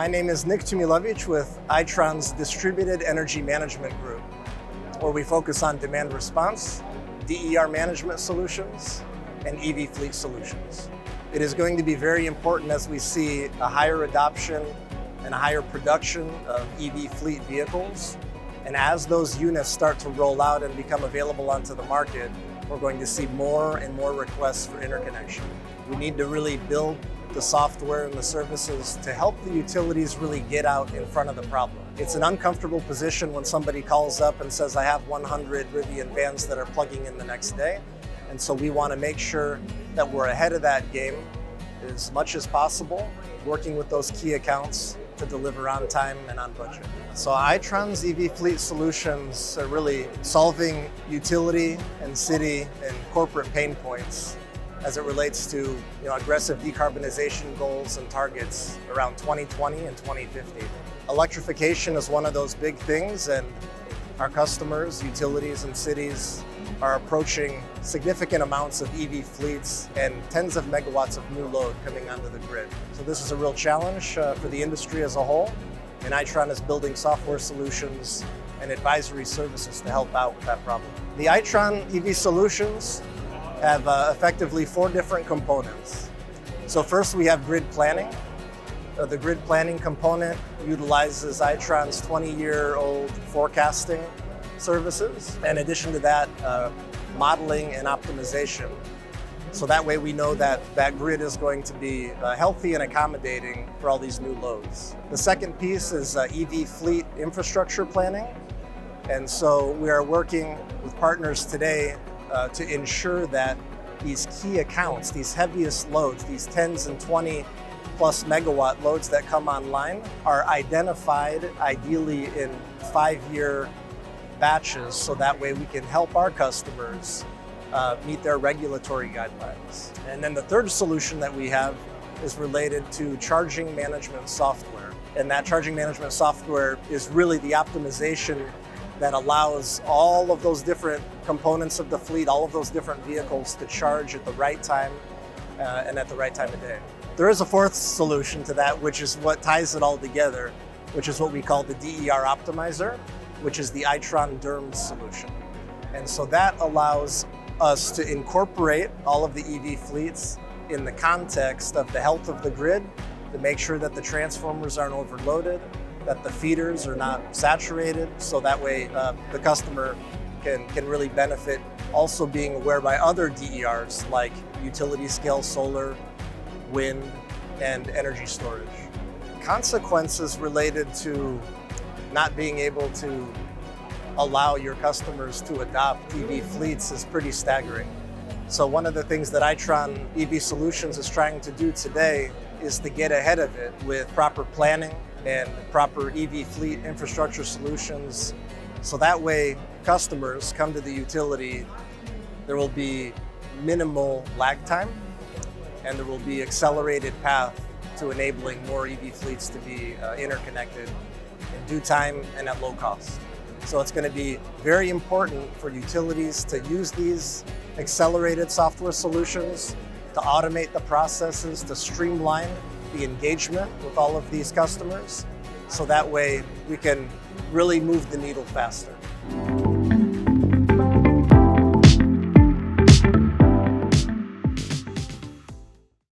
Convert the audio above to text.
My name is Nick Tumilowicz with Itron's Distributed Energy Management Group, where we focus on demand response, DER management solutions, and EV fleet solutions. It is going to be very important as we see a higher adoption and a higher production of EV fleet vehicles. And as those units start to roll out and become available onto the market, we're going to see more and more requests for interconnection. We need to really build the software and the services to help the utilities really get out in front of the problem. It's an uncomfortable position when somebody calls up and says, I have 100 Rivian vans that are plugging in the next day. And so we want to make sure that we're ahead of that game as much as possible, working with those key accounts to deliver on time and on budget. So Itron's EV fleet solutions are really solving utility and city and corporate pain points as it relates to aggressive decarbonization goals and targets around 2020 and 2050. Electrification is one of those big things, and our customers, utilities and cities are approaching significant amounts of EV fleets and tens of megawatts of new load coming onto the grid. So this is a real challenge for the industry as a whole, and Itron is building software solutions and advisory services to help out with that problem. The Itron EV solutions have effectively 4 different components. So first we have grid planning. The grid planning component utilizes Itron's 20-year-old forecasting services. In addition to that, modeling and optimization. So that way we know that that grid is going to be healthy and accommodating for all these new loads. The second piece is EV fleet infrastructure planning. And so we are working with partners today to ensure that these key accounts, these heaviest loads, these 10s and 20 plus megawatt loads that come online are identified ideally in 5-year batches, so that way we can help our customers meet their regulatory guidelines. And then the third solution that we have is related to charging management software. And that charging management software is really the optimization that allows all of those different components of the fleet, all of those different vehicles to charge at the right time and at the right time of day. There is a fourth solution to that, which is what ties it all together, which is what we call the DER optimizer, which is the Itron DERMS solution. And so that allows us to incorporate all of the EV fleets in the context of the health of the grid to make sure that the transformers aren't overloaded, that the feeders are not saturated, so that way the customer can really benefit, also being aware by other DERs like utility scale solar, wind, and energy storage. Consequences related to not being able to allow your customers to adopt EV fleets is pretty staggering. So one of the things that Itron EV Solutions is trying to do today is to get ahead of it with proper planning and proper EV fleet infrastructure solutions. So that way customers come to the utility, there will be minimal lag time, and there will be accelerated path to enabling more EV fleets to be interconnected in due time and at low cost. So it's going to be very important for utilities to use these accelerated software solutions to automate the processes, to streamline the engagement with all of these customers, so that way we can really move the needle faster.